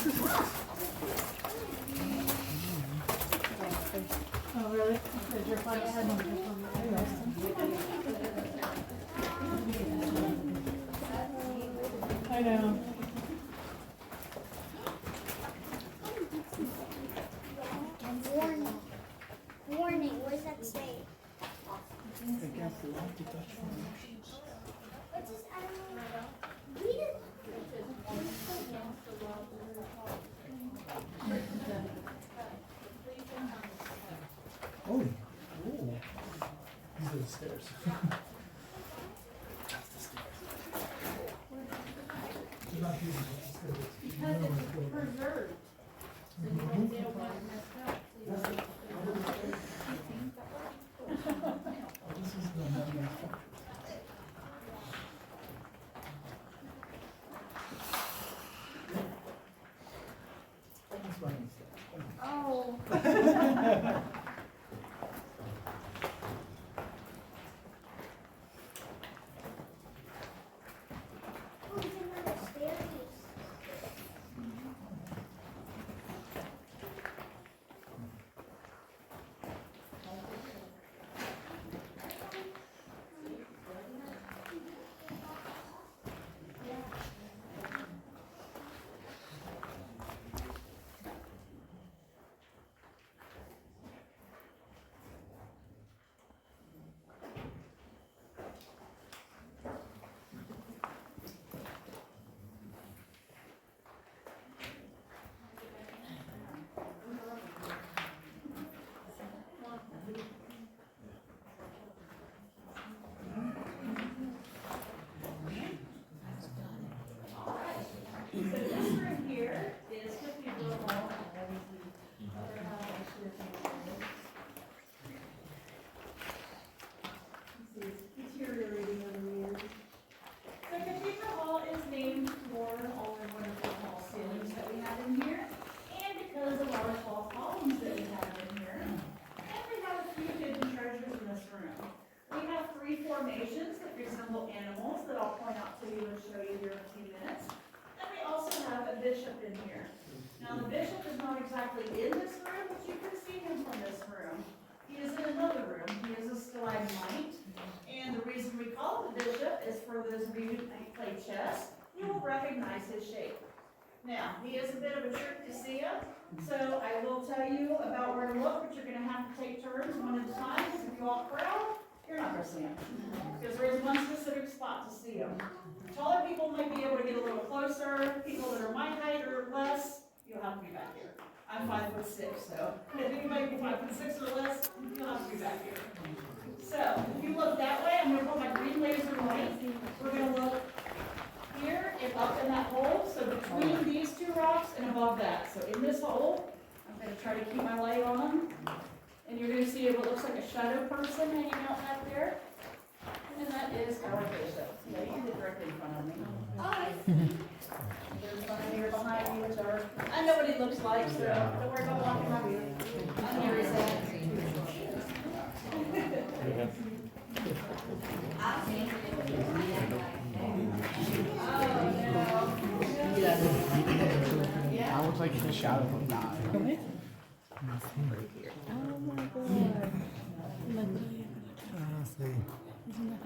Oh, really? Did your flight ahead? I know. Warning. Warning. What does that say? Against the law to touch foundations. What does I don't know. Read it. Oh, oh. These are the stairs. That's the stairs. They're not using it. Because it's preserved. So they don't want it messed up. Oh, this is the memory structure. That's running stairs. Oh. Oh, it's another stairs. So this room here is Cathedral Hall, and obviously other houses here can see it's deteriorating over the years. So Cathedral Hall is named for all the wonderful tall ceilings that we have in here, and because of our tall columns that we have in here. And we have a few hidden treasures in this room. We have 3 formations that resemble animals that I'll point out to you and show you here in a few minutes. And we also have a bishop in here. Now the bishop is not exactly in this room, but you can see him from this room. He is in another room. He is a stalagmite. And the reason we call him the bishop is for those of you who play chess, you will recognize his shape. Now, he is a bit of a trick to see him, so I will tell you about where to look, but you're going to have to take turns one at a time, because if you walk around, you're not going to see him. Because there is one specific spot to see him. Taller people might be able to get a little closer. People that are my height or less, you'll have to be back here. I'm 5'6", so if you might be 5'6" or less, you'll have to be back here. So if you look that way, I'm going to put my green laser light. We're going to look here and up in that hole. So between these 2 rocks and above that. So in this hole, I'm going to try to keep my light on. And you're going to see what looks like a shadow person hanging out back there. And that is our bishop. Yeah, you did directly in front of me. There's one here behind me, which are, I know what he looks like, so don't worry about walking around you. I'm here, he's I look like the shadow of God. Oh my God. Isn't that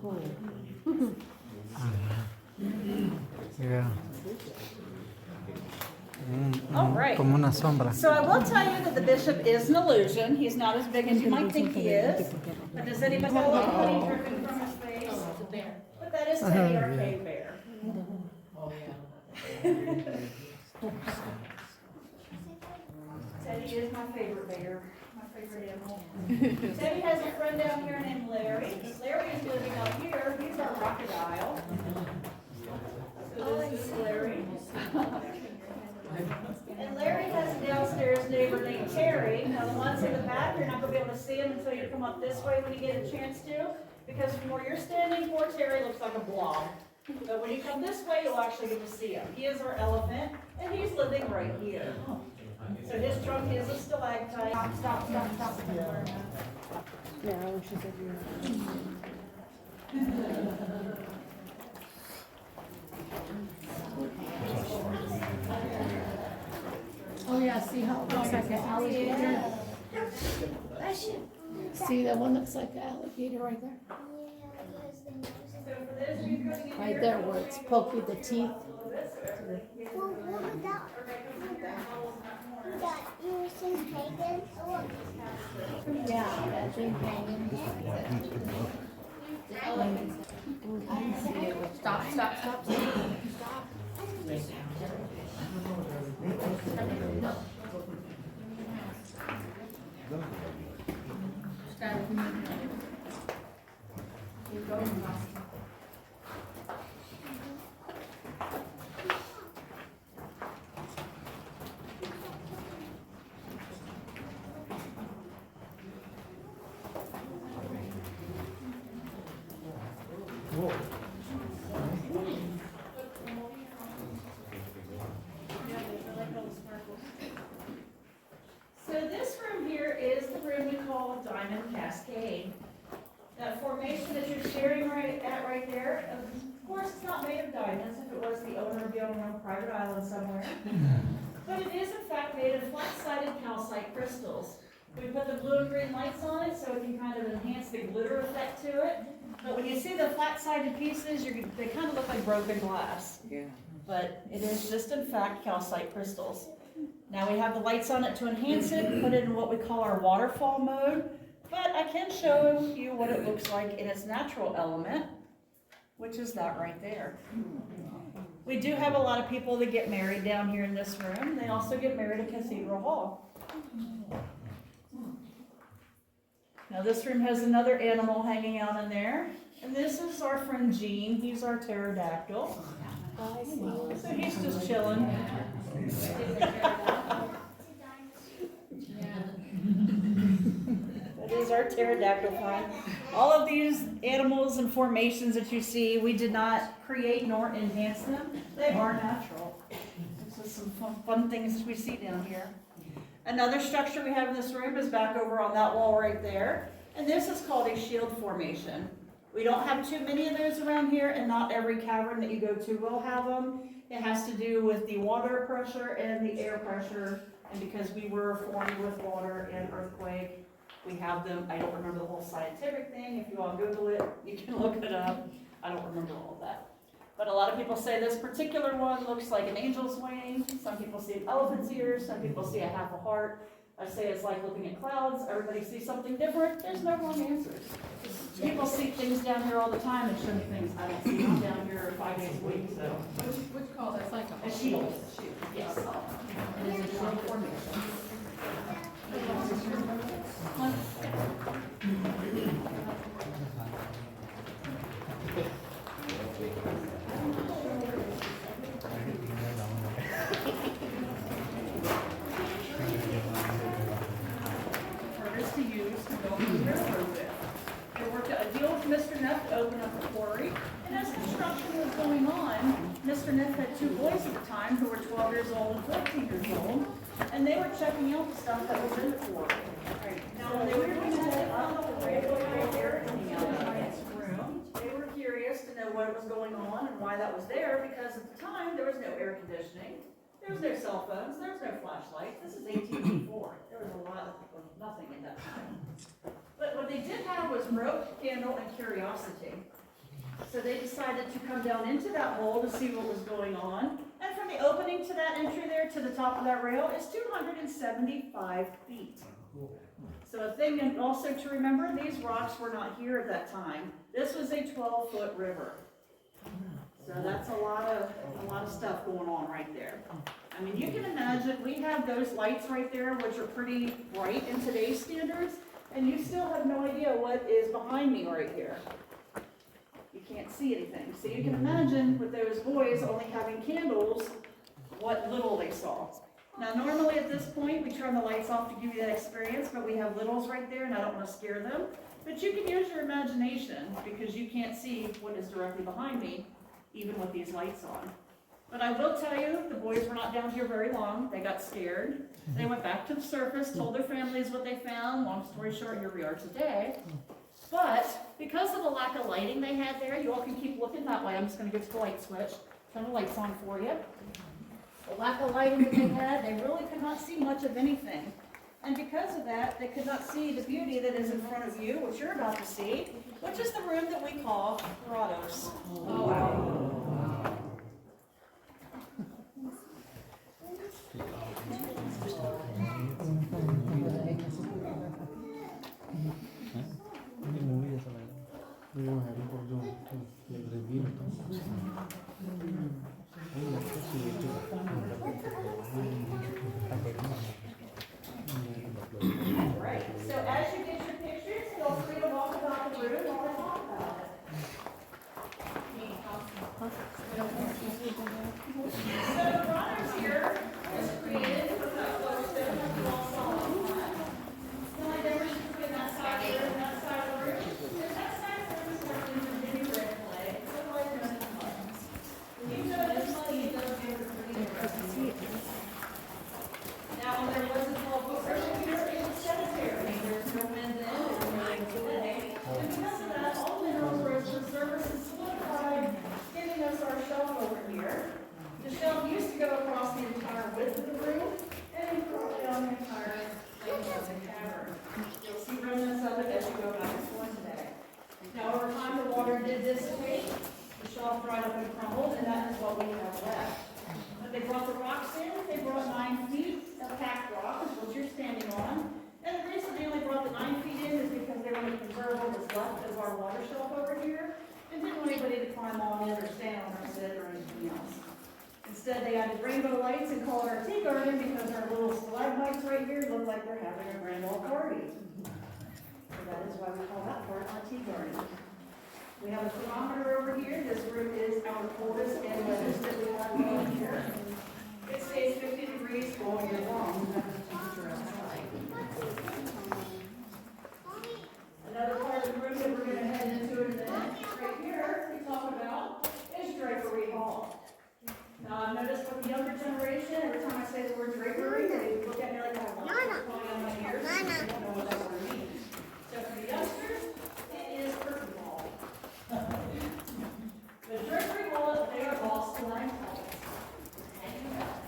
cool? Yeah. All right. Como una sombra. So I will tell you that the bishop is an illusion. He's not as big as you might think he is. But does anybody know what honey dripping from his face? It's a bear. But that is Teddy, our cave bear. Oh, yeah. Teddy is my favorite bear, my favorite animal. Teddy has a friend down here named Larry. Larry is living out here. He's our crocodile. So this is Larry. And Larry has a downstairs neighbor named Terry. Now the ones in the back, you're not going to be able to see him until you come up this way when you get a chance to. Because from where you're standing, poor Terry looks like a blob. But when you come this way, you'll actually get to see him. He is our elephant, and he's living right here. So his trunk is a stalactite. Stop. Yeah, I wish I said you. Yeah, see how it looks like an alligator? See, that one looks like an alligator right there? So for those of you coming in Right here, there where it's poking the teeth. Well, what about that you were saying pagan? Yeah, that thing hanging. Stop, stop, stop, stop. So this room here is the room we call Diamond Cascade. That formation that you're staring right there, of course, it's not made of diamonds. If it was, the owner would be on a private island somewhere. But it is in fact made of flat-sided calcite crystals. We put the blue and green lights on it so it can kind of enhance the glitter effect to it. But when you see the flat-sided pieces, they kind of look like broken glass. Yeah. But it is just in fact calcite crystals. Now we have the lights on it to enhance it, put it in what we call our waterfall mode. But I can show you what it looks like in its natural element, which is that right there. We do have a lot of people that get married down here in this room. They also get married at Cathedral Hall. Now this room has another animal hanging out in there. And this is our friend Gene. He's our pterodactyl. So he's just chilling. That is our pterodactyl friend. All of these animals and formations that you see, we did not create nor enhance them. They are natural. This is some fun things that we see down here. Another structure we have in this room is back over on that wall right there. And this is called a shield formation. We don't have too many of those around here, and not every cavern that you go to will have them. It has to do with the water pressure and the air pressure. And because we were formed with water and earthquake, we have them. I don't remember the whole scientific thing. If you all Google it, you can look it up. I don't remember all of that. But a lot of people say this particular one looks like an angel's wing. Some people see an elephant's ears. Some people see a half a heart. I say it's like looking at clouds. Everybody sees something different. There's no wrong answers. People see things down here all the time and show me things I don't see down here 5 days a week. So Which call that's like a shield. Yes. It is a shield formation. To use to build the railroad with. They worked out a deal with Mr. Neff to open up a quarry, and as construction was going on, Mr. Neff had two boys at the time who were 12 years old and 14 years old, and they were checking out the stuff that was in the quarry. Now, when they were doing that on the railroad right there in the giant's room, they were curious to know what was going on and why that was there, because at the time, there was no air conditioning. There was no cell phones, there was no flashlights. This is 1884. There was a lot of nothing at that time. But what they did have was rope, candle, and curiosity. So they decided to come down into that hole to see what was going on. And from the opening to that entry there to the top of that rail is 275 feet. So a thing also to remember, these rocks were not here at that time. This was a 12-foot river. So that's a lot of stuff going on right there. I mean, you can imagine, we have those lights right there, which are pretty bright in today's standards, and you still have no idea what is behind me right here. You can't see anything. So you can imagine with those boys only having candles, what little they saw. Now, normally at this point, we turn the lights off to give you that experience, but we have littles right there, and I don't want to scare them. But you can use your imagination, because you can't see what is directly behind me, even with these lights on. But I will tell you, the boys were not down here very long. They got scared. They went back to the surface, told their families what they found. Long story short, here we are today. But because of the lack of lighting they had there, you all can keep looking that way. I'm just going to get to the light switch. Turn the lights on for you. lack of lighting that they had, they really could not see much of anything. And because of that, they could not see the beauty that is in front of you, which you're about to see, which is the room that we call grottos. Right, so as you get your pictures, feel free to walk about the room while I talk about it. So the grottos here was created with that flagstone that you all saw on the front. The only difference between that side of the room and that side of the room is that side of the room is marked in Virginia red clay, so like none of the buttons. You notice money does give the Virginia red clay. Now, when there wasn't all books here, it was cemetery. There's no wind then, there's no rain today. And because of that, all minerals were preserved and solidified, giving us our shelf over here. The shelf used to go across the entire width of the room, and then go down the entire length of the cavern. You'll see remnants of it as you go back and forth today. Now, over time, the water did dissipate, the shelf dried up and crumbled, and that is what we have left. When they brought the rocks in, they brought 9 feet of packed rock, is what you're standing on. And the reason they only brought the 9 feet in is because they wanted to preserve what was left of our water shelf over here, and didn't want anybody to climb on it or stand on our sit or anything else. Instead, they added rainbow lights and called it our tea garden because our little stalagmites right here look like they're having a grand old party. So that is why we call that part our tea garden. We have a thermometer over here. This room is our coldest and wettest that we have over here. It stays 50 degrees all year long. That's the temperature outside. Another part of the room that we're going to head into in a minute, right here, we talk about is drapery hall. Now, I've noticed with the younger generation, every time I say the word drapery, they look at me like I want to put on my ears. They don't know what that word means. So for the youngsters, it is curtain wall. The drapery wall, they are all stalactites.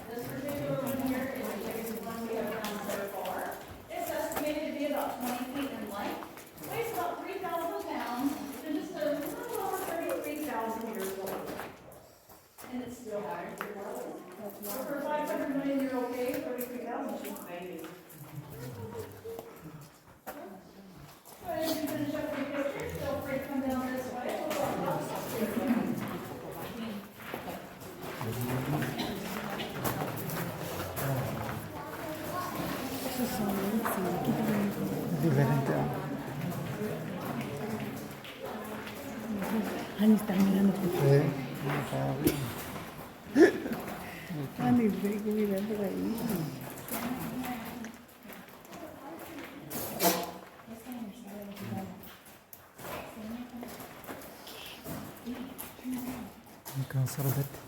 This particular one here is the biggest one we have found so far. It's estimated to be about 20 feet in length, weighs about 3,000 pounds, and just a little over 33,000 years old. And it's still active. So for a 500 million-year-old cave, 33,000 is just a baby. Go ahead and finish up your pictures. Feel free to come down this way. We'll talk about something. Diferente. Ani está mirando. Ani, vengo mirando ahí. Me canso de verte.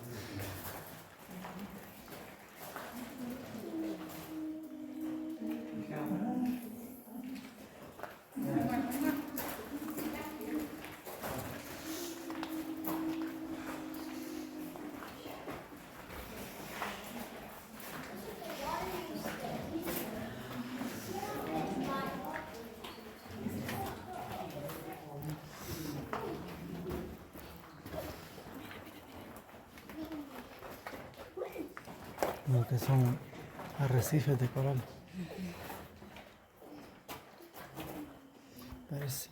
Lo que son arrecifes de coral. Parece.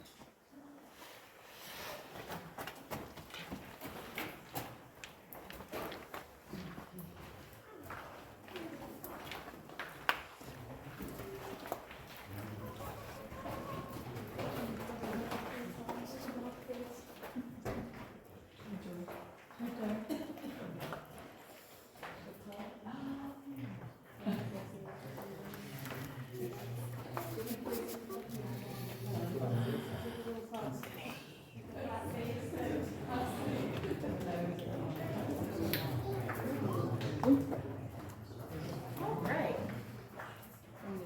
Alright.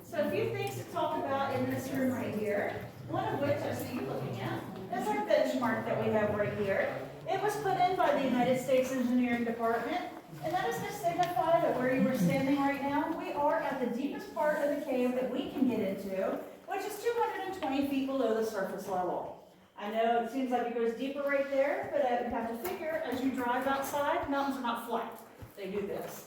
So a few things to talk about in this room right here, one of which I see you looking at, is our benchmark that we have right here. It was put in by the United States Engineering Department, and that is to signify that where you we're standing right now, we are at the deepest part of the cave that we can get into, which is 220 feet below the surface level. I know it seems like it goes deeper right there, but you have to figure as you drive outside, mountains are not flat. They do this.